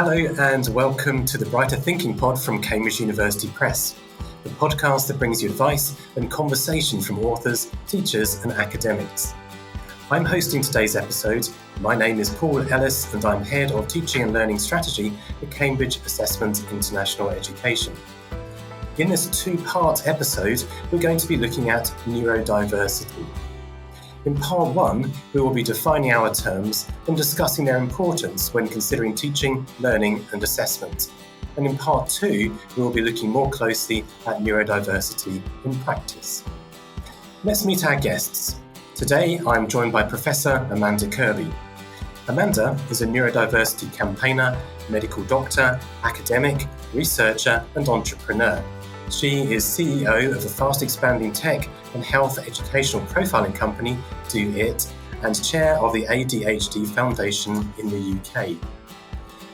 Hello and welcome to the Brighter Thinking Pod from Cambridge University Press, the podcast that brings you advice and conversation from authors, teachers and academics. I'm hosting today's episode. My name is Paul Ellis and I'm Head of Teaching and Learning Strategy at Cambridge Assessment International Education. In this two-part episode, we're going to be looking at neurodiversity. In part one, we will be defining our terms and discussing their importance when considering teaching, learning and assessment. And in part two, we will be looking more closely at neurodiversity in practice. Let's meet our guests. Today, I'm joined by Professor Amanda Kirby. Amanda is a neurodiversity campaigner, medical doctor, academic, researcher and entrepreneur. She is CEO of the fast-expanding tech and health educational profiling company, Do It, and chair of the ADHD Foundation in the UK.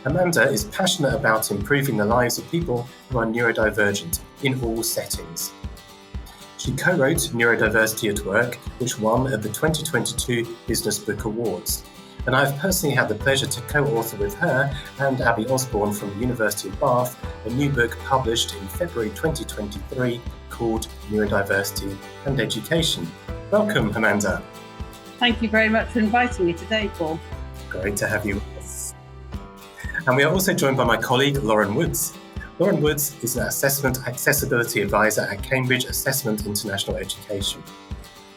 Amanda is passionate about improving the lives of people who are neurodivergent in all settings. She co-wrote Neurodiversity at Work, which won at the 2022 Business Book Awards. And I've personally had the pleasure to co-author with her and Abby Osborne from the University of Bath a new book published in February 2023 called Neurodiversity and Education. Welcome, Amanda. Thank you very much for inviting me today, Paul. Great to have you with us. And we are also joined by my colleague, Lauren Woods. Lauren Woods is an Assessment Accessibility Advisor at Cambridge Assessment International Education.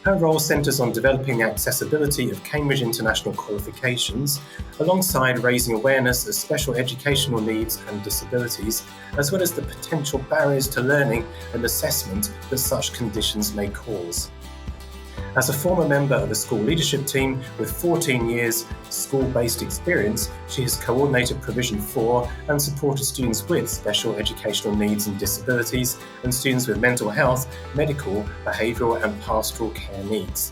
Her role centres on developing the accessibility of Cambridge International qualifications, alongside raising awareness of special educational needs and disabilities, as well as the potential barriers to learning and assessment that such conditions may cause. As a former member of the school leadership team with 14 years school-based experience, she has coordinated provision for and supported students with special educational needs and disabilities and students with mental health, medical, behavioural and pastoral care needs.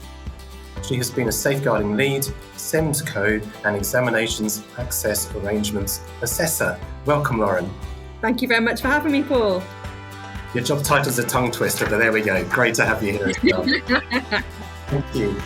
She has been a safeguarding lead, SEND co and examinations access arrangements assessor. Welcome, Lauren. Thank you very much for having me, Paul. Your job title's a tongue twister, but there we go. Great to have you here as well. Thank you.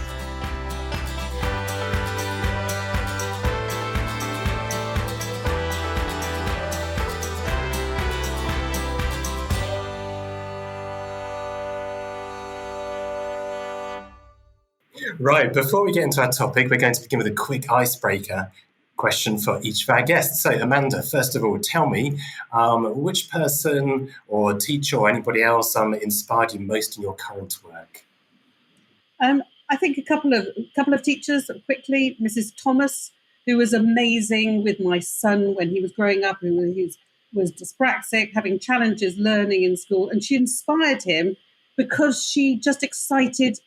Right, before we get into our topic, we're going to begin with a quick icebreaker question for each of our guests. So, Amanda, first of all, tell me which person or teacher or anybody else inspired you most in your current work? I think a couple of teachers quickly. Mrs. Thomas, who was amazing with my son when he was growing up, who was dyspraxic, having challenges learning in school, and she inspired him because she just excited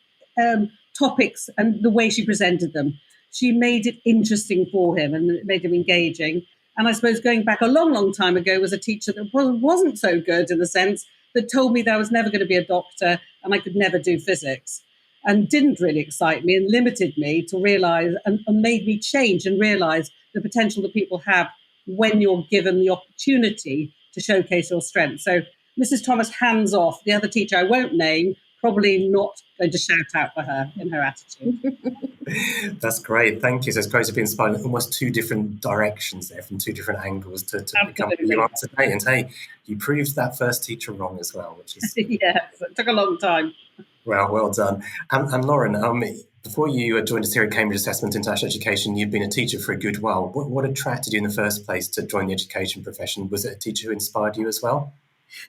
topics and the way she presented them. She made it interesting for him and it made him engaging. And I suppose going back a long, long time ago was a teacher that wasn't so good in the sense that told me that I was never going to be a doctor and I could never do physics, and didn't really excite me and limited me to realise and made me change and realise the potential that people have when you're given the opportunity to showcase your strengths. So Mrs. Thomas, hands off. The other teacher I won't name, probably not going to shout out for her in her attitude. That's great. Thank you. So it's great to be inspired in almost two different directions there, from two different angles to become who you are today. And hey, you proved that first teacher wrong as well, which is... Yes, it took a long time. Well done. And Lauren, before you joined us here at Cambridge Assessment International Education, you've been a teacher for a good while. What attracted you in the first place to join the education profession? Was it a teacher who inspired you as well?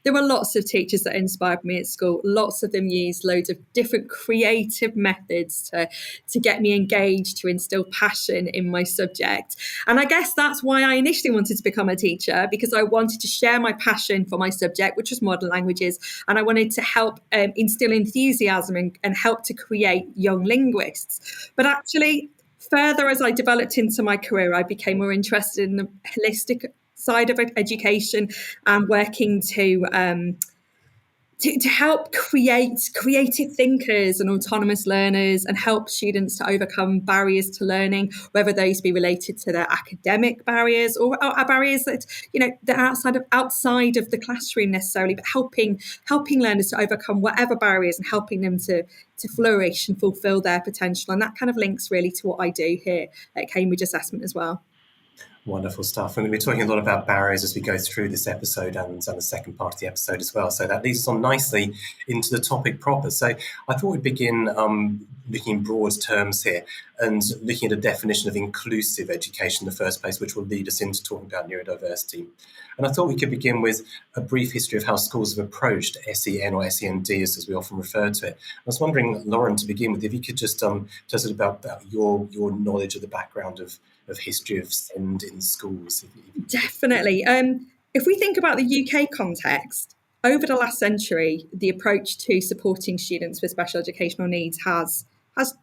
There were lots of teachers that inspired me at school. Lots of them used loads of different creative methods to get me engaged, to instill passion in my subject. And I guess that's why I initially wanted to become a teacher, because I wanted to share my passion for my subject, which was modern languages. And I wanted to help instill enthusiasm and help to create young linguists. But actually, further as I developed into my career, I became more interested in the holistic side of education and working to help create creative thinkers and autonomous learners and help students to overcome barriers to learning, whether those be related to their academic barriers or barriers that, they're outside of the classroom necessarily, but helping learners to overcome whatever barriers and helping them to flourish and fulfill their potential. And that kind of links really to what I do here at Cambridge Assessment as well. Wonderful stuff. And we're talking a lot about barriers as we go through this episode and the second part of the episode as well. So that leads us on nicely into the topic proper. So I thought we'd begin looking in broad terms here and looking at a definition of inclusive education in the first place, which will lead us into talking about neurodiversity. And I thought we could begin with a brief history of how schools have approached SEN or SEND, as we often refer to it. I was wondering, Lauren, to begin with, if you could just tell us about your knowledge of the background of history of SEND in schools. Definitely. If we think about the UK context, over the last century, the approach to supporting students with special educational needs has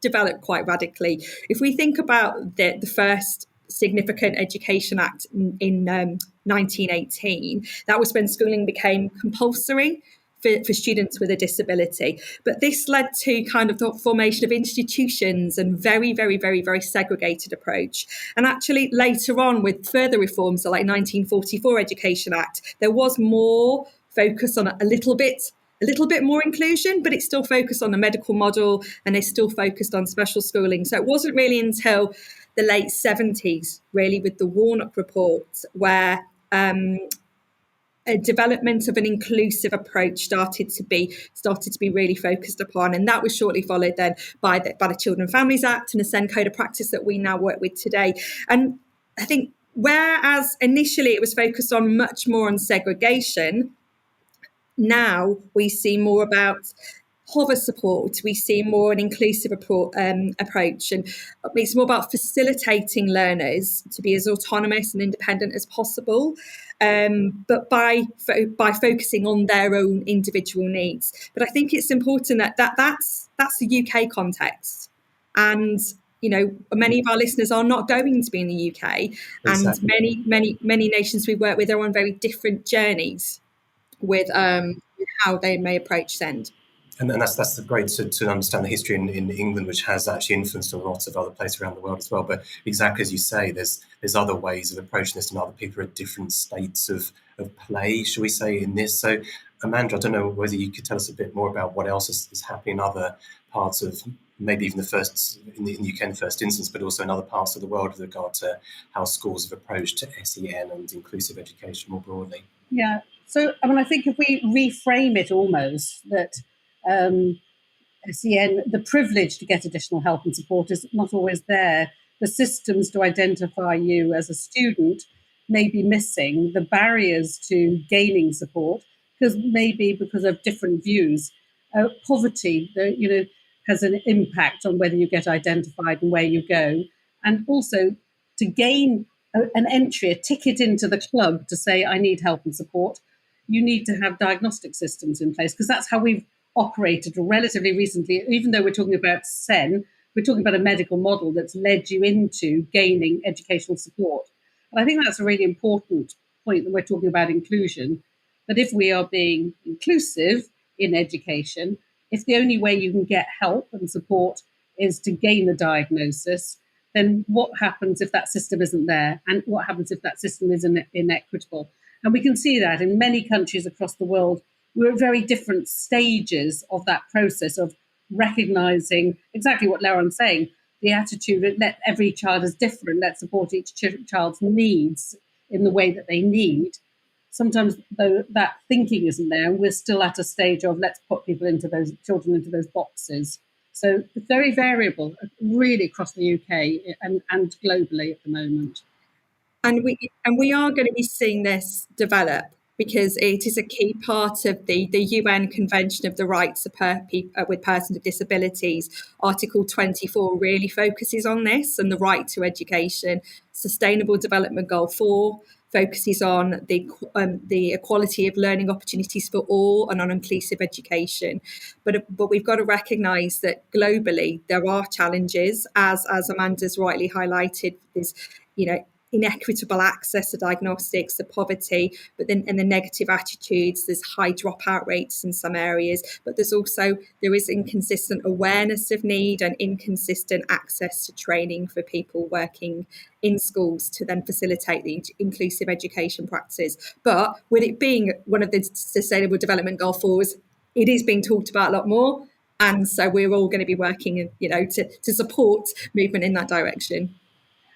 developed quite radically. If we think about the first significant Education Act in 1918, that was when schooling became compulsory for students with a disability. But this led to kind of the formation of institutions and very, very, very, very segregated approach. And actually later on with further reforms, so like 1944 Education Act, there was more focus on a little bit more inclusion, but it's still focused on the medical model and it's still focused on special schooling. So it wasn't really until the late 70s, really, with the Warnock report, where a development of an inclusive approach started to be really focused upon, and that was shortly followed then by the Children and Families Act and the SEND Code of Practice that we now work with today. And I think whereas initially it was focused on much more on segregation, now we see more about hover support, we see more an inclusive approach, and it's more about facilitating learners to be as autonomous and independent as possible, but by focusing on their own individual needs. But I think it's important that's the UK context, and many of our listeners are not going to be in the UK, and exactly. many nations we work with are on very different journeys with how they may approach SEND. And that's great to understand the history in England, which has actually influenced a lot of other places around the world as well. But exactly as you say, there's other ways of approaching this, and other people are at different states of play, shall we say, in this. So, Amanda, I don't know whether you could tell us a bit more about what else is happening in other parts of, maybe even in the UK in the first instance, but also in other parts of the world with regard to how schools have approached SEN and inclusive education more broadly. Yeah. So, I think if we reframe it almost, that SEN, the privilege to get additional help and support is not always there. The systems to identify you as a student may be missing. The barriers to gaining support, because of different views. Poverty, has an impact on whether you get identified and where you go. And also to gain an entry, a ticket into the club to say, I need help and support, you need to have diagnostic systems in place, because that's how we've operated relatively recently. Even though we're talking about SEN, we're talking about a medical model that's led you into gaining educational support. And I think that's a really important point when we're talking about inclusion, that if we are being inclusive in education, if the only way you can get help and support is to gain a diagnosis, then what happens if that system isn't there? And what happens if that system is inequitable? And we can see that in many countries across the world. We're at very different stages of that process of recognizing exactly what Lauren's saying, the attitude that every child is different, let's support each child's needs in the way that they need. Sometimes, though, that thinking isn't there, and we're still at a stage of let's put children into those boxes. So it's very variable, really across the UK and globally at the moment. And we are going to be seeing this develop, because it is a key part of the UN Convention of the Rights of People with Persons with Disabilities. Article 24 really focuses on this and the right to education. Sustainable Development Goal 4 focuses on the equality of learning opportunities for all and on inclusive education. But we've got to recognise that globally there are challenges, as Amanda's rightly highlighted. There's, inequitable access to diagnostics, the poverty, but then and the negative attitudes. There's high dropout rates in some areas, but there is inconsistent awareness of need and inconsistent access to training for people working in schools to then facilitate the inclusive education practices. But with it being one of the Sustainable Development Goal 4s, it is being talked about a lot more, and so we're all going to be working, to support movement in that direction.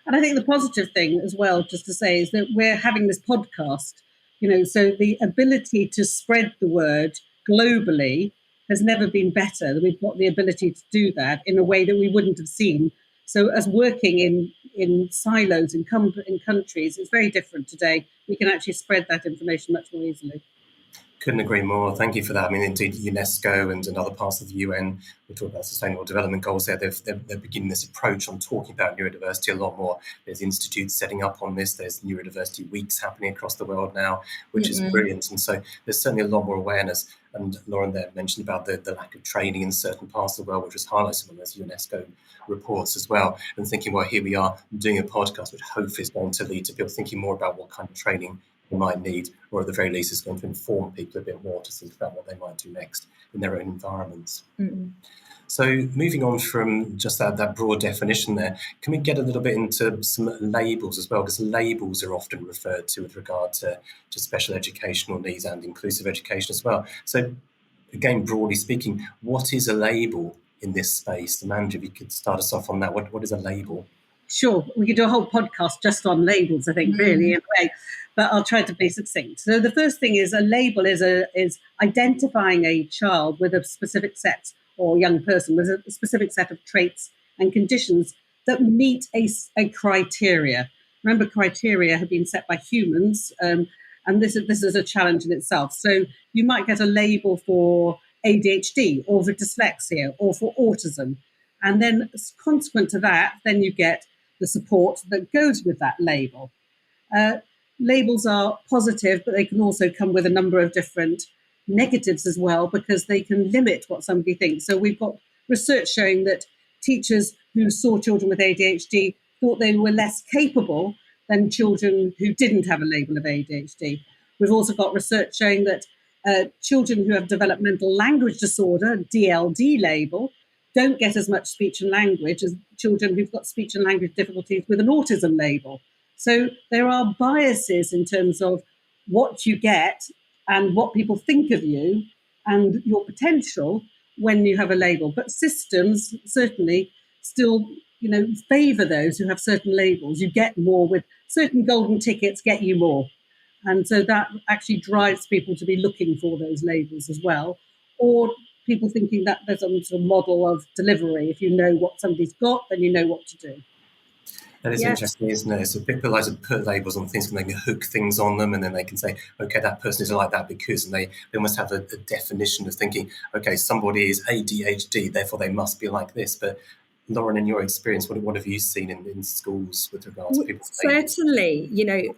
And I think the positive thing as well, just to say, is that we're having this podcast, so the ability to spread the word globally has never been better. We've got the ability to do that in a way that we wouldn't have seen. So as working in silos in countries, it's very different today. We can actually spread that information much more easily. Couldn't agree more. Thank you for that. I mean, indeed, UNESCO and other parts of the UN, we talk about Sustainable Development Goals there. They're beginning this approach on talking about neurodiversity a lot more. There's institutes setting up on this. There's neurodiversity weeks happening across the world now, which is brilliant. And so there's certainly a lot more awareness. And Lauren there mentioned about the lack of training in certain parts of the world, which was highlighted on those UNESCO reports as well. And thinking, well, here we are doing a podcast, which hopefully is going to lead to people thinking more about what kind of training they might need, or at the very least, it's going to inform people a bit more to think about what they might do next in their own environments. So moving on from just that broad definition there, can we get a little bit into some labels as well? Because labels are often referred to with regard to special educational needs and inclusive education as well. So again, broadly speaking, what is a label in this space? Amanda, if you could start us off on that, what is a label? Sure, we could do a whole podcast just on labels, I think, really, in a way, but I'll try to be succinct. So the first thing is a label is identifying a child with a specific set, or young person with a specific set of traits and conditions that meet a criteria. Remember, criteria have been set by humans, and this is a challenge in itself. So you might get a label for ADHD, or for dyslexia, or for autism. And then consequent to that, then you get the support that goes with that label. Labels are positive, but they can also come with a number of different negatives as well, because they can limit what somebody thinks. So we've got research showing that teachers who saw children with ADHD thought they were less capable than children who didn't have a label of ADHD. We've also got research showing that children who have developmental language disorder, DLD label, don't get as much speech and language as children who've got speech and language difficulties with an autism label. So there are biases in terms of what you get and what people think of you and your potential when you have a label. But systems certainly still, favour those who have certain labels. You get more with certain golden tickets, get you more. And so that actually drives people to be looking for those labels as well. Or people thinking that there's some sort of model of delivery. If you know what somebody's got, then you know what to do. That is interesting, isn't it? So people like to put labels on things and they can hook things on them, and then they can say, okay, that person is like that because, and they almost have a definition of thinking, okay, somebody is ADHD, therefore they must be like this. But Lauren, in your experience, what have you seen in schools with regards to people's labels? Certainly,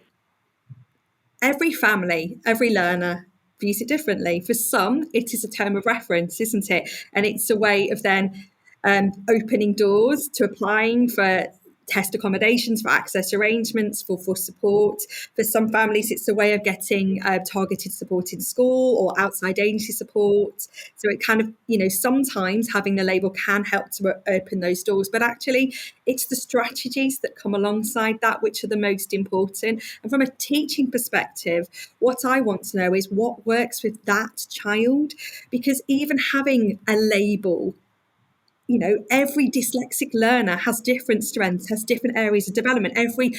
every family, every learner views it differently. For some, it is a term of reference, isn't it? And it's a way of then opening doors to applying for test accommodations, for access arrangements, for support. For some families, it's a way of getting targeted support in school or outside agency support. So it kind of, sometimes having a label can help to open those doors, but actually it's the strategies that come alongside that which are the most important. And from a teaching perspective, what I want to know is what works with that child, because even having a label, every dyslexic learner has different strengths, has different areas of development. Every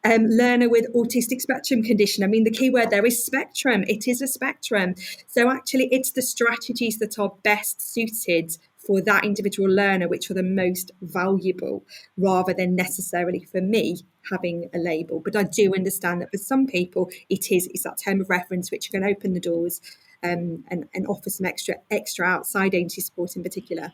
learner with autistic spectrum condition, the key word there is spectrum. It is a spectrum. So actually, it's the strategies that are best suited for that individual learner which are the most valuable, rather than necessarily for me having a label. But I do understand that for some people, it's that term of reference which can open the doors and offer some extra outside agency support in particular.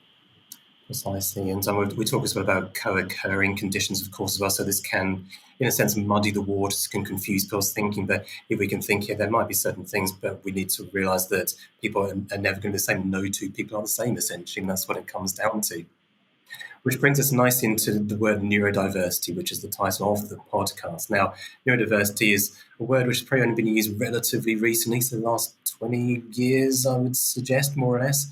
Precisely, and we talk as well about co-occurring conditions, of course, as well. So this can, in a sense, muddy the waters, can confuse people's thinking. But if we can think here, there might be certain things, but we need to realise that people are never going to be the same. No two people are the same, essentially, and that's what it comes down to. Which brings us nicely into the word neurodiversity, which is the title of the podcast. Now, neurodiversity is a word which has probably only been used relatively recently, so the last 20 years, I would suggest, more or less.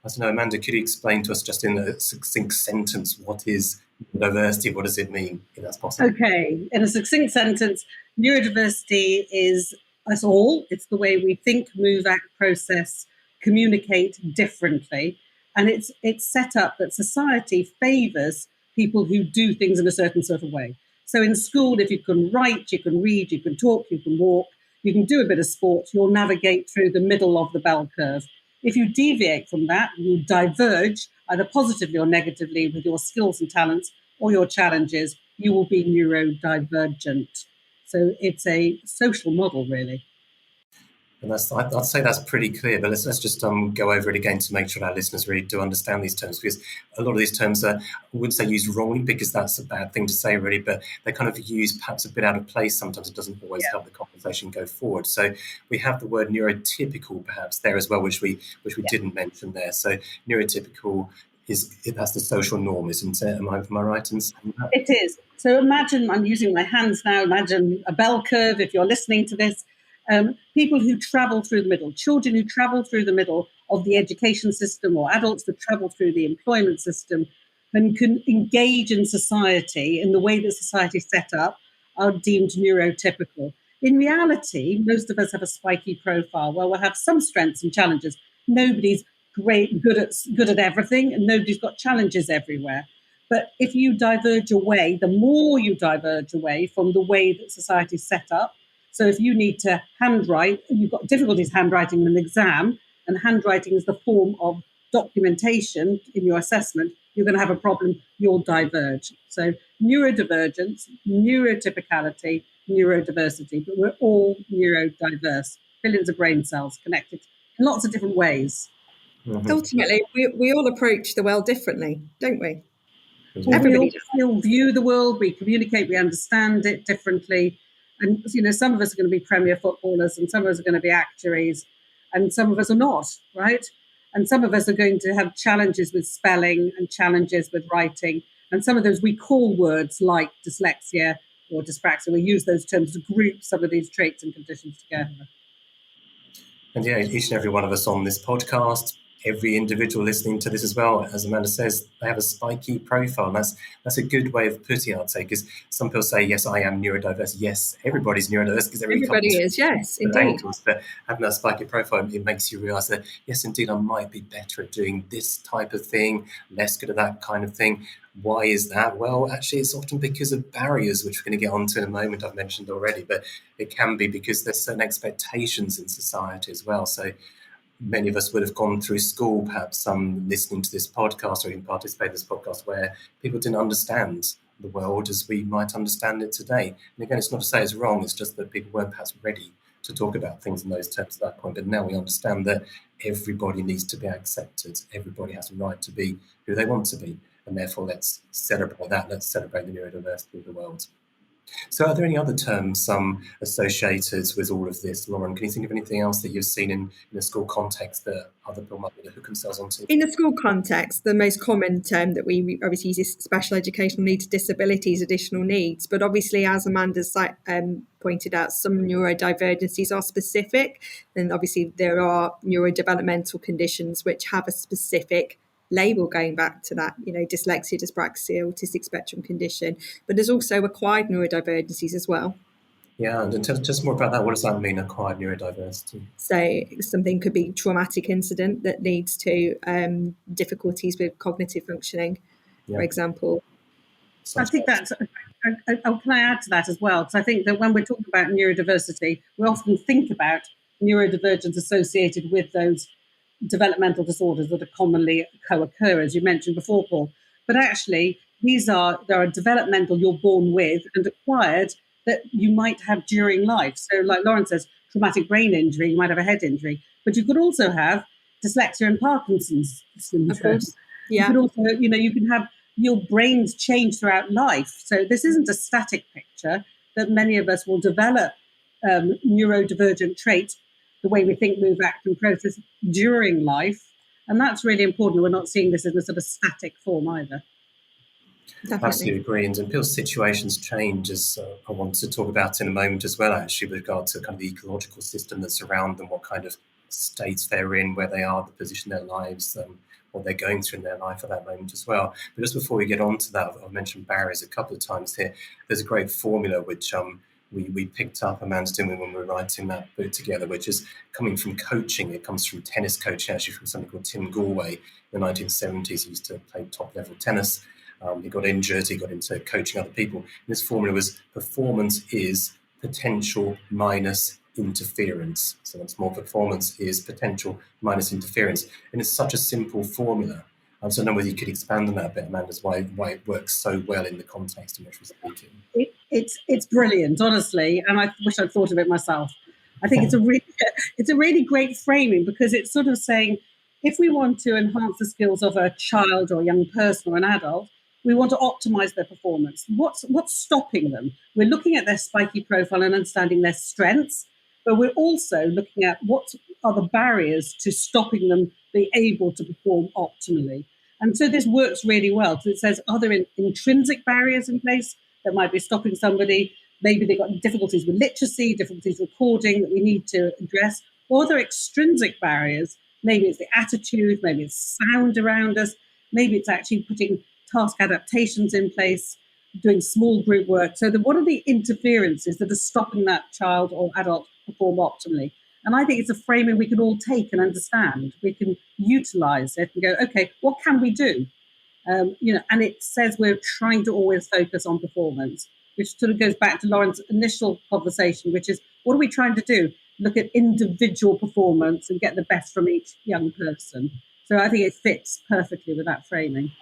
I don't know, Amanda, could you explain to us just in a succinct sentence what is neurodiversity? What does it mean, if that's possible? Okay, in a succinct sentence, neurodiversity is us all. It's the way we think, move, act, process, communicate differently. And it's set up that society favours people who do things in a certain sort of way. So in school, if you can write, you can read, you can talk, you can walk, you can do a bit of sport, you'll navigate through the middle of the bell curve. If you deviate from that, you diverge either positively or negatively with your skills and talents or your challenges, you will be neurodivergent. So it's a social model, really. And I'd say that's pretty clear, but let's just go over it again to make sure our listeners really do understand these terms, because a lot of these terms are, I wouldn't say used wrongly, because that's a bad thing to say really, but they're kind of used perhaps a bit out of place. Sometimes it doesn't always help the conversation go forward. So we have the word neurotypical perhaps there as well, which we didn't mention there. So neurotypical that's the social norm, isn't it? Am I right in saying that? It is. So imagine, I'm using my hands now, imagine a bell curve if you're listening to this. People who travel through the middle, children who travel through the middle of the education system, or adults that travel through the employment system and can engage in society in the way that society is set up, are deemed neurotypical. In reality, most of us have a spiky profile where we'll have some strengths and challenges. Nobody's good at everything, and nobody's got challenges everywhere. But if you diverge away, the more you diverge away from the way that society is set up. So if you need to handwrite, you've got difficulties handwriting in an exam, and handwriting is the form of documentation in your assessment, you're going to have a problem, you'll diverge. So neurodivergence, neurotypicality, neurodiversity, but we're all neurodiverse, billions of brain cells connected in lots of different ways. Mm-hmm. Ultimately, we all approach the world differently, don't we? Everybody we all view the world, we communicate, we understand it differently. And, some of us are going to be premier footballers, and some of us are going to be actuaries, and some of us are not, right? And some of us are going to have challenges with spelling and challenges with writing. And some of those we call words like dyslexia or dyspraxia. We use those terms to group some of these traits and conditions together. And each and every one of us on this podcast, every individual listening to this as well, as Amanda says, they have a spiky profile. And that's a good way of putting it, I'd say, because some people say, yes, I am neurodiverse. Yes, everybody's neurodiverse because everybody is, yes, indeed. Angles. But having that spiky profile, it makes you realise that, yes, indeed, I might be better at doing this type of thing, less good at that kind of thing. Why is that? Well, actually, it's often because of barriers, which we're going to get onto in a moment, I've mentioned already, but it can be because there's certain expectations in society as well. So many of us would have gone through school, perhaps some listening to this podcast or even participating in this podcast, where people didn't understand the world as we might understand it today. And again, it's not to say it's wrong, it's just that people weren't perhaps ready to talk about things in those terms at that point. But now we understand that everybody needs to be accepted. Everybody has a right to be who they want to be. And therefore, let's celebrate that. Let's celebrate the neurodiversity of the world. So are there any other terms associated with all of this, Lauren? Can you think of anything else that you've seen in a school context that other people might be able to hook themselves onto? In the school context, the most common term that we obviously use is special educational needs, disabilities, additional needs. But obviously, as Amanda's pointed out, some neurodivergencies are specific. And obviously, there are neurodevelopmental conditions which have a specific label going back to that, dyslexia, dyspraxia, autistic spectrum condition, but there's also acquired neurodivergencies as well. Yeah, and tell us more about that. What does that mean, acquired neurodiversity? So something could be a traumatic incident that leads to difficulties with cognitive functioning, for example. I think that's, can I add to that as well? Because I think that when we're talking about neurodiversity, we often think about neurodivergence associated with those developmental disorders that are commonly co-occur, as you mentioned before, Paul. But actually, there are developmental you're born with and acquired that you might have during life. So like Lauren says, traumatic brain injury, you might have a head injury, but you could also have dyslexia and Parkinson's syndrome. Of course. Yeah. You could also, you can have your brains change throughout life. So this isn't a static picture, that many of us will develop neurodivergent traits, the way we think, move, act, and process during life. And that's really important. We're not seeing this in a sort of static form either. Definitely. Absolutely agree. And people's situations change, as I want to talk about in a moment as well, actually, with regard to kind of the ecological system that's around them, what kind of states they're in, where they are, the position in their lives, what they're going through in their life at that moment as well. But just before we get on to that, I've mentioned barriers a couple of times here. There's a great formula which we picked up, Amanda, didn't we, when we were writing that book together, which is coming from coaching. It comes from tennis coaching, actually, from something called Tim Galway in the 1970s. He used to play top-level tennis. He got injured, he got into coaching other people. And his formula was performance is potential minus interference. So once more, performance is potential minus interference. And it's such a simple formula. So I don't know whether you could expand on that a bit, Amanda, why it works so well in the context in which we're speaking. It's brilliant, honestly, and I wish I'd thought of it myself. I think it's a really great framing, because it's sort of saying, if we want to enhance the skills of a child or a young person or an adult, we want to optimize their performance. What's stopping them? We're looking at their spiky profile and understanding their strengths, but we're also looking at what are the barriers to stopping them being able to perform optimally. And so this works really well. So it says, are there intrinsic barriers in place that might be stopping somebody? Maybe they've got difficulties with literacy, difficulties recording that we need to address, or are there extrinsic barriers? Maybe it's the attitude, maybe it's sound around us, maybe it's actually putting task adaptations in place, doing small group work. So what are the interferences that are stopping that child or adult perform optimally? And I think it's a framing we can all take and understand. We can utilize it and go, okay, what can we do? And it says we're trying to always focus on performance, which sort of goes back to Lauren's initial conversation, which is, what are we trying to do? Look at individual performance and get the best from each young person. So I think it fits perfectly with that framing.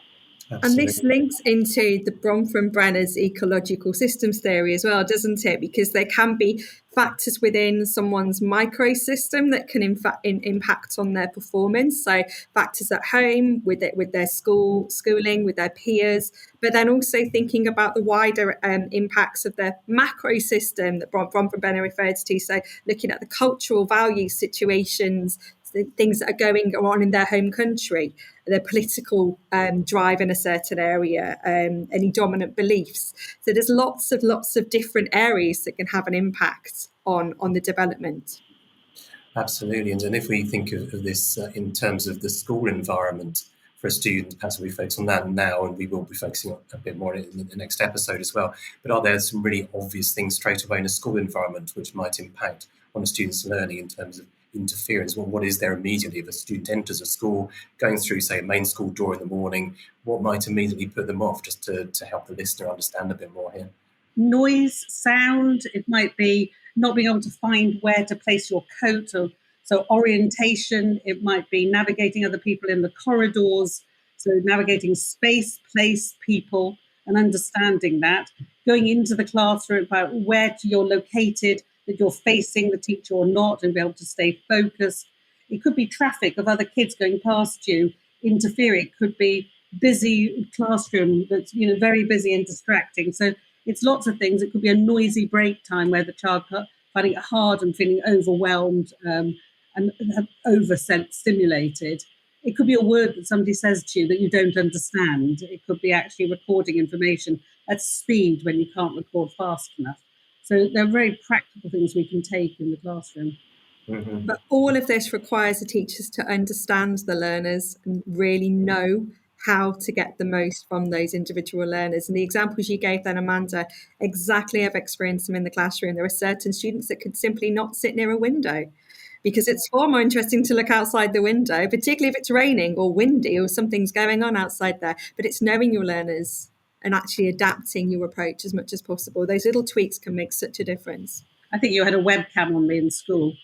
Absolutely. And this links into the Bronfenbrenner's ecological systems theory as well, doesn't it? Because there can be factors within someone's microsystem that can impact on their performance. So factors at home, with their schooling, with their peers, but then also thinking about the wider impacts of their macro system that Bronfenbrenner refers to. So looking at the cultural value situations, the things that are going on in their home country, their political drive in a certain area, any dominant beliefs. So there's lots of different areas that can have an impact on the development. Absolutely. And if we think of this in terms of the school environment for a student, perhaps we focus on that now, and we will be focusing a bit more in the next episode as well. But are there some really obvious things straight away in a school environment which might impact on a student's learning in terms of interference? Well, what is there immediately if a student enters a school, going through, say, a main school door in the morning? What might immediately put them off, just to help the listener understand a bit more here? Noise, sound. It might be not being able to find where to place your coat, so orientation. It might be navigating other people in the corridors, so navigating space, place, people, and understanding that. Going into the classroom about where you're located, that you're facing the teacher or not, and be able to stay focused. It could be traffic of other kids going past you, interfering. It could be busy classroom that's very busy and distracting. So it's lots of things. It could be a noisy break time where the child finding it hard and feeling overwhelmed and over-stimulated. It could be a word that somebody says to you that you don't understand. It could be actually recording information at speed when you can't record fast enough. So they're very practical things we can take in the classroom. Mm-hmm. But all of this requires the teachers to understand the learners and really know how to get the most from those individual learners. And the examples you gave then, Amanda, exactly I've experienced them in the classroom. There are certain students that could simply not sit near a window because it's far more interesting to look outside the window, particularly if it's raining or windy or something's going on outside there. But it's knowing your learners and actually adapting your approach as much as possible. Those little tweaks can make such a difference. I think you had a webcam on me in school.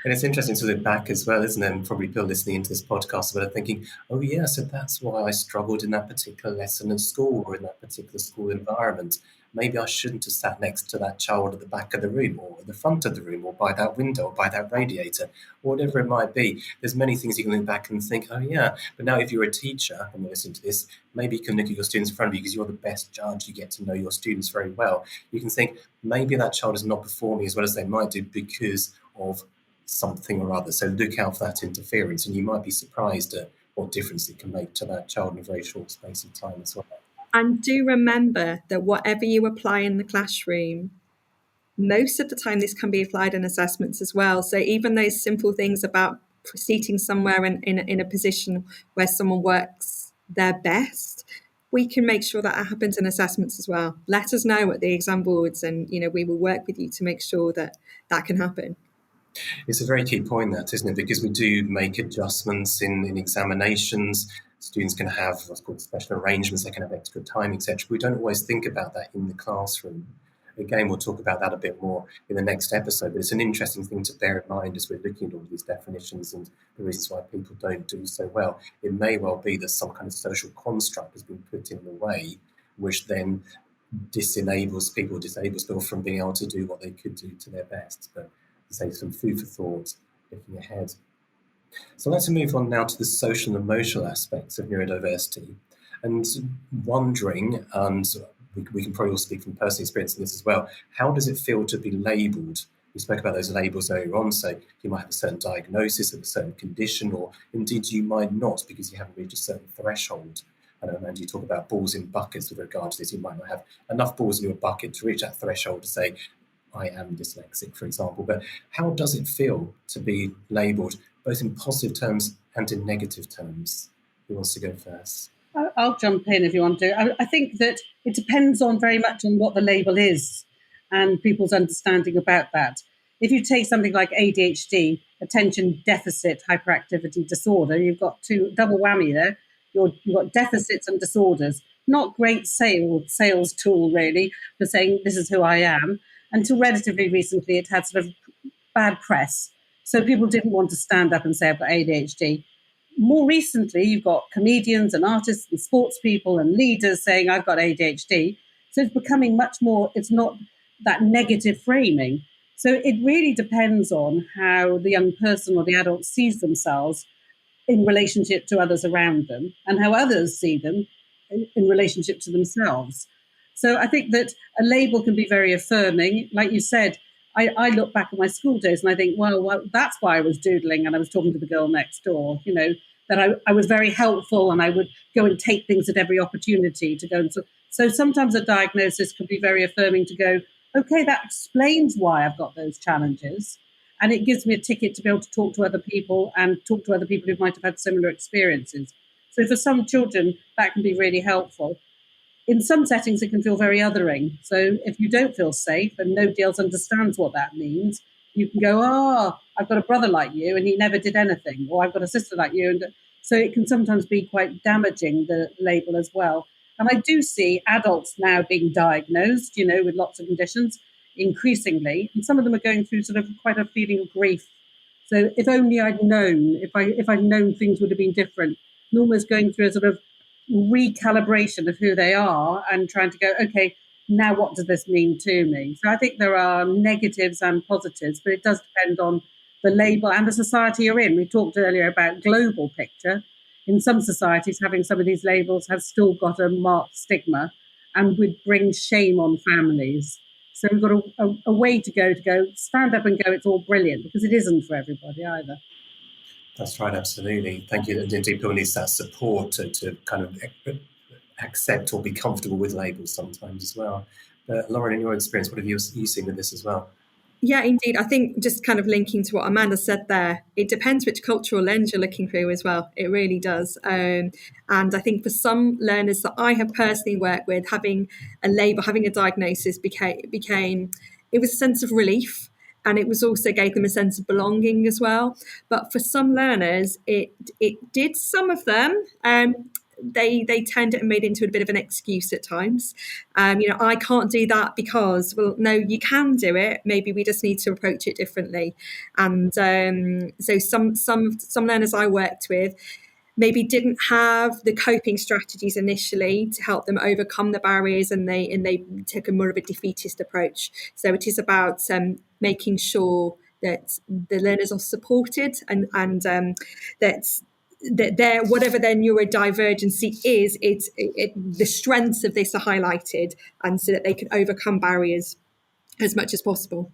And it's interesting to look back as well, isn't it? And probably people listening into this podcast are thinking, oh yeah, so that's why I struggled in that particular lesson at school or in that particular school environment. Maybe I shouldn't have sat next to that child at the back of the room or at the front of the room or by that window or by that radiator, or whatever it might be. There's many things you can look back and think, oh yeah. But now if you're a teacher and you're listening to this, maybe you can look at your students in front of you because you're the best judge. You get to know your students very well. You can think, maybe that child is not performing as well as they might do because of something or other. So look out for that interference, and you might be surprised at what difference it can make to that child in a very short space of time as well. And do remember that whatever you apply in the classroom, most of the time this can be applied in assessments as well. So even those simple things about seating somewhere in a position where someone works their best, we can make sure that happens in assessments as well. Let us know at the exam boards, and we will work with you to make sure that can happen. It's a very key point, that, isn't it? Because we do make adjustments in examinations. students can have what's called special arrangements, they can have extra time, etc. We don't always think about that in the classroom. Again, we'll talk about that a bit more in the next episode, but it's an interesting thing to bear in mind as we're looking at all these definitions and the reasons why people don't do so well. It may well be that some kind of social construct has been put in the way, which then disables people from being able to do what they could do to their best. But say some food for thought looking ahead. So let's move on now to the social and emotional aspects of neurodiversity, and wondering, and we can probably all speak from personal experience in this as well, how does it feel to be labelled? We spoke about those labels earlier on, so you might have a certain diagnosis of a certain condition, or indeed you might not because you haven't reached a certain threshold. I know, Amanda, you talk about balls in buckets with regard to this. You might not have enough balls in your bucket to reach that threshold to say, I am dyslexic, for example. But how does it feel to be labelled, both in positive terms and in negative terms? Who wants to go first? I'll jump in if you want to. I think that it depends on very much on what the label is and people's understanding about that. If you take something like ADHD, attention deficit hyperactivity disorder, you've got double whammy there. You've got deficits and disorders. Not great sales tool, really, for saying this is who I am. Until relatively recently, it had sort of bad press. So people didn't want to stand up and say, I've got ADHD. More recently, you've got comedians and artists and sports people and leaders saying, I've got ADHD. So it's becoming much more, it's not that negative framing. So it really depends on how the young person or the adult sees themselves in relationship to others around them and how others see them in relationship to themselves. So I think that a label can be very affirming. Like you said, I look back at my school days and I think, well, that's why I was doodling and I was talking to the girl next door, that I was very helpful and I would go and take things at every opportunity to go. And so sometimes a diagnosis can be very affirming to go, okay, that explains why I've got those challenges. And it gives me a ticket to be able to talk to other people and talk to other people who might have had similar experiences. So for some children, that can be really helpful. In some settings, it can feel very othering. So if you don't feel safe and nobody else understands what that means, you can go, I've got a brother like you and he never did anything, or I've got a sister like you. And so it can sometimes be quite damaging, the label as well. And I do see adults now being diagnosed, with lots of conditions, increasingly, and some of them are going through sort of quite a feeling of grief. So if only I'd known, if I'd known things would have been different, and almost going through a sort of recalibration of who they are and trying to go, okay, now what does this mean to me? So I think there are negatives and positives, but it does depend on the label and the society you're in. We talked earlier about global picture. In some societies, having some of these labels has still got a marked stigma and would bring shame on families. So we've got a way to go stand up and go, it's all brilliant, because it isn't for everybody either. That's right, absolutely. Thank you. Indeed, people need that support to kind of accept or be comfortable with labels sometimes as well. But Lauren, in your experience, what have you seen with this as well? Yeah, indeed. I think just kind of linking to what Amanda said there, it depends which cultural lens you're looking through as well. It really does. And I think for some learners that I have personally worked with, having a label, having a diagnosis became it was a sense of relief. And it was also gave them a sense of belonging as well. But for some learners, it did, some of them, they turned it and made it into a bit of an excuse at times. I can't do that because, well, no, you can do it. Maybe we just need to approach it differently. And so some learners I worked with maybe didn't have the coping strategies initially to help them overcome the barriers, and they took a more of a defeatist approach. So it is about making sure that the learners are supported and that their whatever their neurodivergency is, the strengths of this are highlighted, and so that they can overcome barriers as much as possible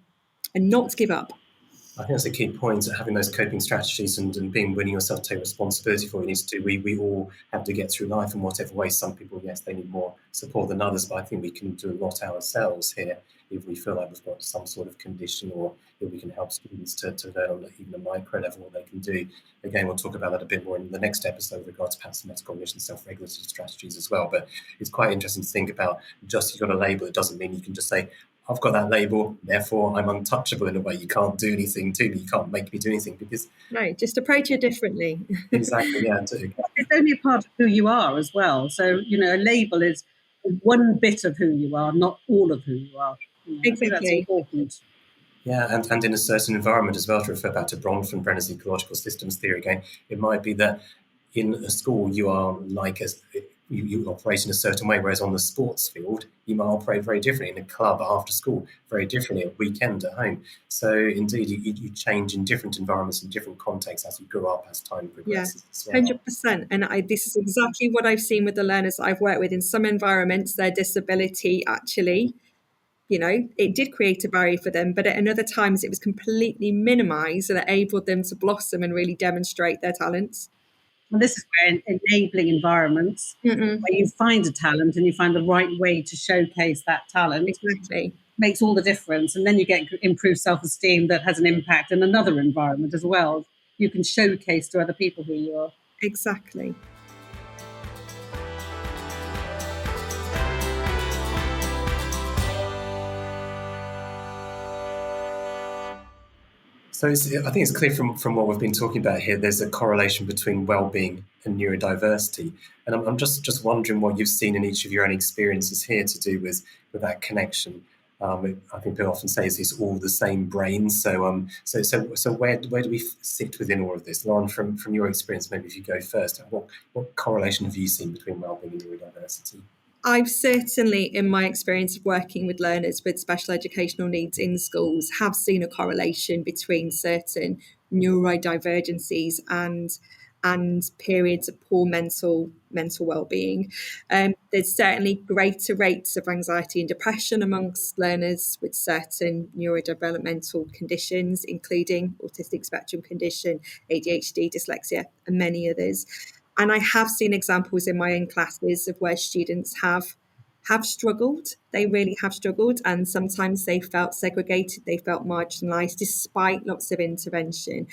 and not give up. I think that's a key point, having those coping strategies and being willing yourself to take responsibility for what you need to do. We all have to get through life in whatever way. Some people, yes, they need more support than others, but I think we can do a lot ourselves here if we feel like we've got some sort of condition, or if we can help students to learn on even a micro level what they can do. Again, we'll talk about that a bit more in the next episode with regards to perhaps metacognition, self-regulatory strategies as well. But it's quite interesting to think about, just you've got a label, it doesn't mean you can just say, I've got that label, therefore I'm untouchable in a way. You can't do anything to me. You can't make me do anything because... No, just approach it differently. Exactly, yeah. It's only a part of who you are as well. So, a label is one bit of who you are, not all of who you are. Exactly. I think that's important. Yeah, and in a certain environment as well, to refer back to Bronfenbrenner's ecological systems theory again, it might be that in a school you are you operate in a certain way, whereas on the sports field you might operate very differently, in a club after school very differently, at weekend at home. So indeed you change in different environments, in different contexts as you grow up, as time progresses. Yeah, 100%. And this is exactly what I've seen with the learners that I've worked with. In some environments, their disability actually, it did create a barrier for them, but at other times it was completely minimized, and it enabled them to blossom and really demonstrate their talents. And this is where enabling environments, where you find a talent and you find the right way to showcase that talent, exactly, makes all the difference. And then you get improved self-esteem that has an impact in another environment as well. You can showcase to other people who you are. Exactly. So I think it's clear from what we've been talking about here, there's a correlation between well-being and neurodiversity. And I'm just wondering what you've seen in each of your own experiences here to do with that connection. I think people often say it's all the same brain. So where do we sit within all of this? Lauren, from your experience, maybe if you go first, what correlation have you seen between well-being and neurodiversity? I've certainly, in my experience of working with learners with special educational needs in schools, have seen a correlation between certain neurodivergencies and periods of poor mental well-being. There's certainly greater rates of anxiety and depression amongst learners with certain neurodevelopmental conditions, including autistic spectrum condition, ADHD, dyslexia, and many others. And I have seen examples in my own classes of where students have struggled. They really have struggled. And sometimes they felt segregated, they felt marginalised despite lots of intervention.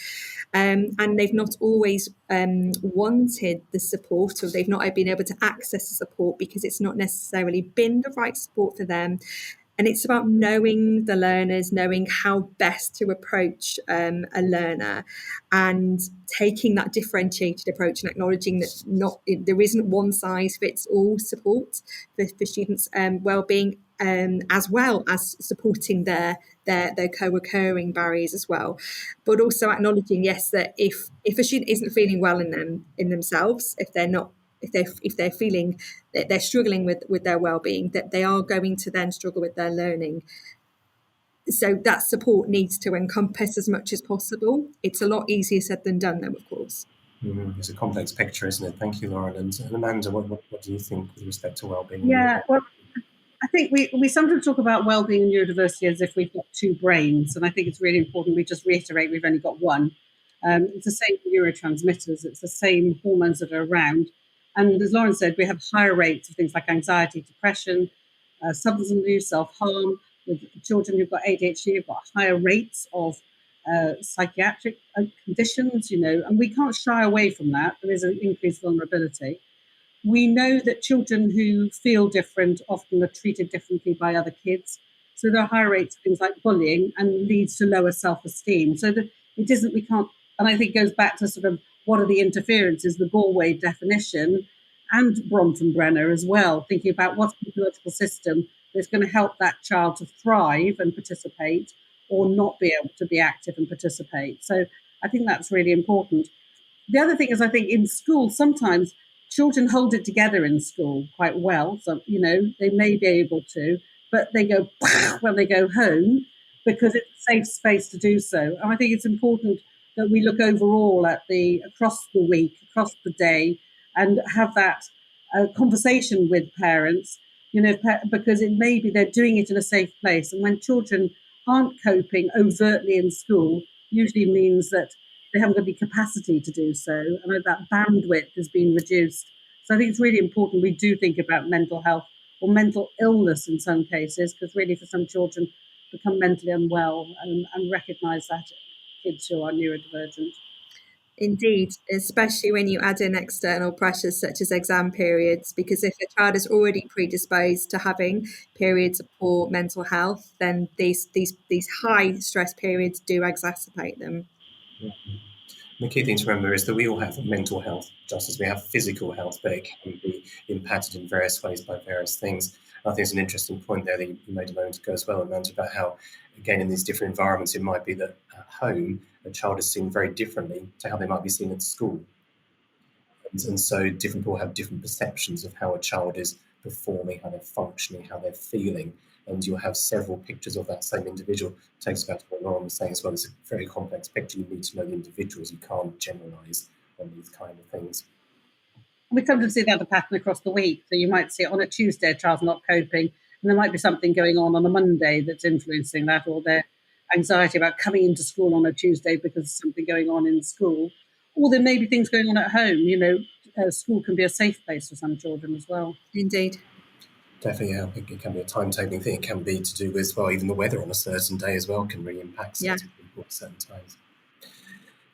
And they've not always wanted the support, or they've not been able to access the support because it's not necessarily been the right support for them. And it's about knowing the learners, knowing how best to approach a learner, and taking that differentiated approach and acknowledging that there isn't one size fits all support for students' well-being, as well as supporting their co-occurring barriers as well. But also acknowledging, yes, that if a student isn't feeling well in themselves, if they're feeling that they're struggling with their well-being, that they are going to then struggle with their learning. So that support needs to encompass as much as possible. It's a lot easier said than done, though, of course. It's a complex picture, isn't it? Thank you, Lauren. And Amanda, what do you think with respect to well-being? Yeah, well, I think we sometimes talk about well-being and neurodiversity as if we've got two brains, and I think it's really important we just reiterate we've only got one. It's the same neurotransmitters, it's the same hormones that are around. And as Lauren said, we have higher rates of things like anxiety, depression, substance abuse, self-harm. With children who've got ADHD, you've got higher rates of psychiatric conditions, and we can't shy away from that. There is an increased vulnerability. We know that children who feel different often are treated differently by other kids. So there are higher rates of things like bullying, and leads to lower self-esteem. So that it isn't, we can't, and I think it goes back to sort of what are the interferences, the Galway definition, and Bronfenbrenner as well, thinking about what's the ecological system that's going to help that child to thrive and participate, or not be able to be active and participate. So I think that's really important. The other thing is, I think in school, sometimes children hold it together in school quite well. So, they may be able to, but they go when they go home because it's a safe space to do so. And I think it's important that we look overall at across the week, across the day, and have that conversation with parents, because it may be they're doing it in a safe place. And when children aren't coping overtly in school, usually means that they haven't got the capacity to do so, and that bandwidth has been reduced. So I think it's really important we do think about mental health or mental illness in some cases, because really for some children become mentally unwell, and recognise that kids who are neurodivergent. Indeed, especially when you add in external pressures such as exam periods, because if a child is already predisposed to having periods of poor mental health, then these high stress periods do exacerbate them. The key thing to remember is that we all have mental health, just as we have physical health, but it can be impacted in various ways by various things. I think it's an interesting point there that you made a moment ago as well, Amanda, about how, again, in these different environments, it might be that at home, a child is seen very differently to how they might be seen at school. And so different people have different perceptions of how a child is performing, how they're functioning, how they're feeling. And you'll have several pictures of that same individual. It takes about what Lauren was saying as well. It's a very complex picture. You need to know the individuals. You can't generalise on these kind of things. We come to see the other pattern across the week. So you might see it on a Tuesday, a child's not coping, and there might be something going on a Monday that's influencing that, or their anxiety about coming into school on a Tuesday because there's something going on in school. Or there may be things going on at home. School can be a safe place for some children as well. Indeed. Definitely, yeah. It can be a timetabling thing. It can be to do with, well, even the weather on a certain day as well can really impact certain people at certain times.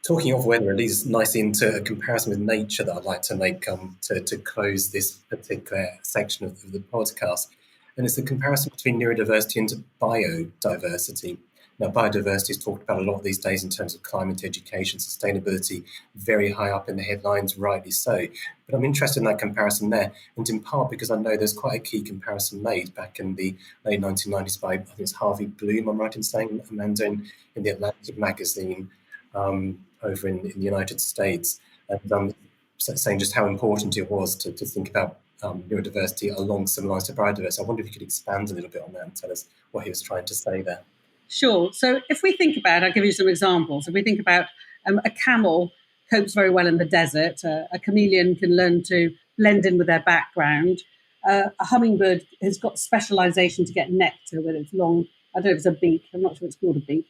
Talking of weather, it leads nicely into a comparison with nature that I'd like to make to close this particular section of the podcast. And it's the comparison between neurodiversity and biodiversity. Now, biodiversity is talked about a lot these days in terms of climate education, sustainability, very high up in the headlines, rightly so. But I'm interested in that comparison there, and in part because I know there's quite a key comparison made back in the late 1990s by, I think it's Harvey Bloom, I'm right in saying, Amanda, in the Atlantic magazine over in the United States, and saying just how important it was to think about neurodiversity along similar lines to biodiversity. I wonder if you could expand a little bit on that and tell us what he was trying to say there. Sure. So if we think about, I'll give you some examples. If we think about a camel copes very well in the desert, a chameleon can learn to blend in with their background, a hummingbird has got specialization to get nectar with its long, I don't know if it's a beak, I'm not sure it's called a beak.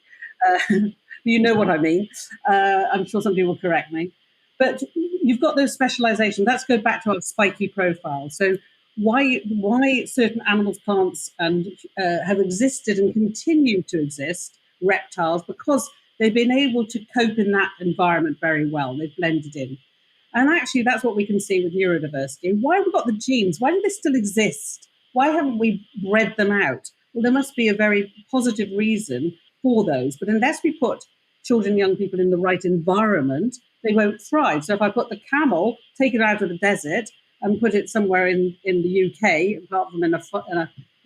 You know what I mean. I'm sure somebody will correct me. But you've got those specializations. Let's go back to our spiky profile. So why certain animals, plants, and have existed and continue to exist, reptiles, because they've been able to cope in that environment very well. They've blended in. And actually, that's what we can see with neurodiversity. Why have we got the genes? Why do they still exist? Why haven't we bred them out? Well, there must be a very positive reason for those. But unless we put children, young people in the right environment, they won't thrive. So if I put the camel, take it out of the desert, and put it somewhere in the UK, apart from in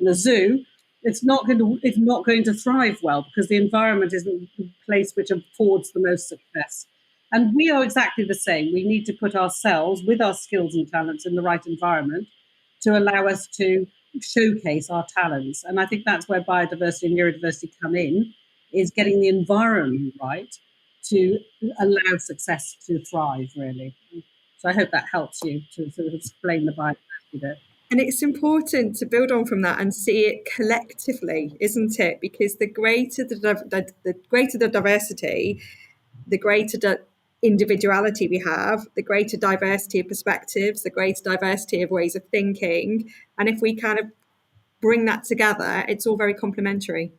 a zoo, it's not going to thrive well because the environment isn't the place which affords the most success. And we are exactly the same. We need to put ourselves with our skills and talents in the right environment to allow us to showcase our talents. And I think that's where biodiversity and neurodiversity come in, is getting the environment right to allow success to thrive, really. So I hope that helps you to sort of explain the biodiversity bit. And it's important to build on from that and see it collectively, isn't it? Because the greater the diversity, the greater the individuality we have, the greater diversity of perspectives, the greater diversity of ways of thinking. And if we kind of bring that together, it's all very complementary.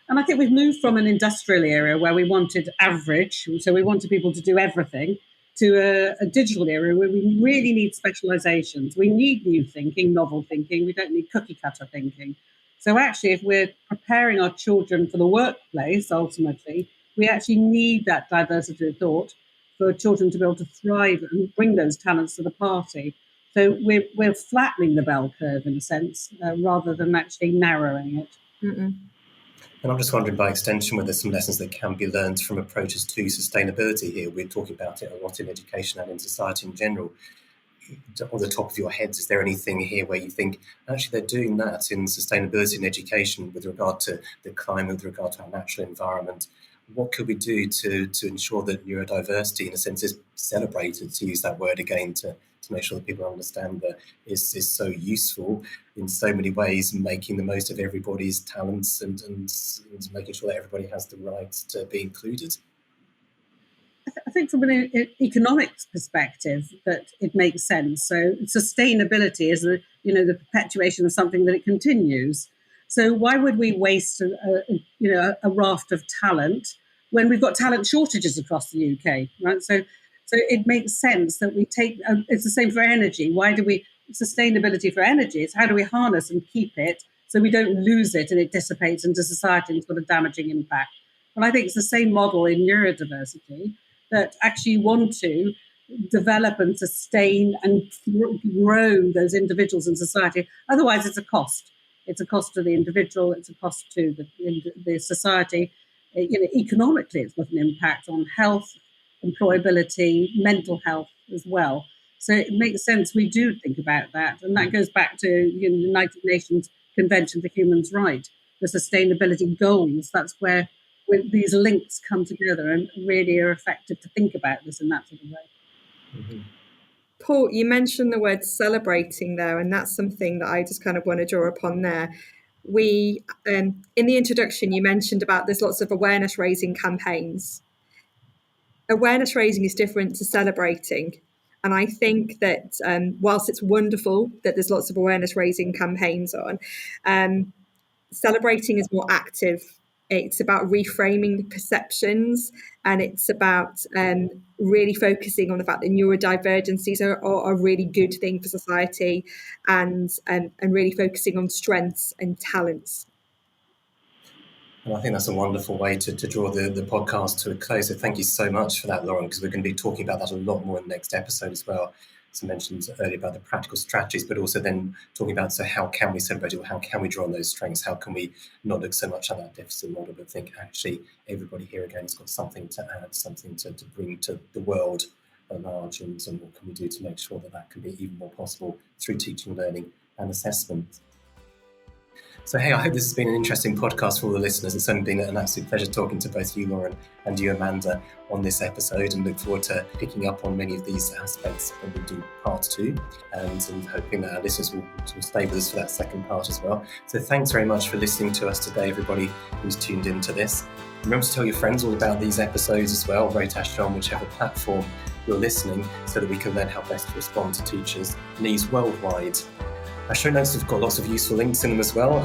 And I think we've moved from an industrial era where we wanted average, so we wanted people to do everything, to a digital era where we really need specializations. We need new thinking, novel thinking. We don't need cookie cutter thinking. So actually, if we're preparing our children for the workplace, ultimately, we actually need that diversity of thought for children to be able to thrive and bring those talents to the party. So we're flattening the bell curve in a sense, rather than actually narrowing it. Mm-mm. And I'm just wondering, by extension, whether there's some lessons that can be learned from approaches to sustainability here. We're talking about it a lot in education and in society in general. On the top of your heads, is there anything here where you think, actually, they're doing that in sustainability and education with regard to the climate, with regard to our natural environment? What could we do to ensure that neurodiversity, in a sense, is celebrated, to use that word again, to make sure that people understand that is so useful in so many ways, making the most of everybody's talents and making sure that everybody has the right to be included? I think from an economics perspective that it makes sense. So sustainability is the perpetuation of something that it continues. So why would we waste a raft of talent when we've got talent shortages across the UK, right? So it makes sense that we take, it's the same for energy. Sustainability for energy is how do we harness and keep it so we don't lose it and it dissipates into society and it's got a damaging impact. And I think it's the same model in neurodiversity, that actually you want to develop and sustain and grow those individuals in society. Otherwise, it's a cost. It's a cost to the individual. It's a cost to the society. Economically, it's got an impact on health, employability, mental health as well. So it makes sense we do think about that. And that goes back to the United Nations Convention for Human Rights, the sustainability goals. That's where these links come together and really are effective to think about this in that sort of way. Mm-hmm. Paul, you mentioned the word celebrating there, and that's something that I just kind of want to draw upon there. We, in the introduction, you mentioned about there's lots of awareness raising campaigns. Awareness raising is different to celebrating. And I think that whilst it's wonderful that there's lots of awareness raising campaigns on, celebrating is more active. It's about reframing the perceptions, and it's about really focusing on the fact that neurodivergencies are a really good thing for society, and really focusing on strengths and talents. And I think that's a wonderful way to draw the podcast to a close. So thank you so much for that, Lauren, because we're going to be talking about that a lot more in the next episode as well. As I mentioned earlier about the practical strategies, but also then talking about, so how can we celebrate it? How can we draw on those strengths? How can we not look so much at that deficit model, but think actually everybody here again has got something to add, something to bring to the world at large, and what can we do to make sure that can be even more possible through teaching, learning and assessment. So, hey, I hope this has been an interesting podcast for all the listeners. It's only been an absolute pleasure talking to both you, Lauren, and you, Amanda, on this episode, and look forward to picking up on many of these aspects when we do part 2, and hoping that our listeners will stay with us for that second part as well. So thanks very much for listening to us today, everybody who's tuned into this. Remember to tell your friends all about these episodes as well, rate us on whichever platform you're listening, so that we can learn how best to respond to teachers' needs worldwide. Our show notes have got lots of useful links in them as well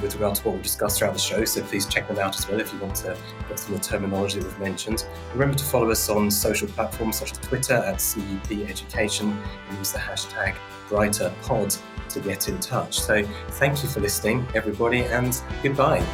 with regard to what we've discussed throughout the show, so please check them out as well if you want to get some of the terminology that we've mentioned. Remember to follow us on social platforms such as Twitter at CEP Education, and use the hashtag BrighterPod to get in touch. So thank you for listening, everybody, and goodbye.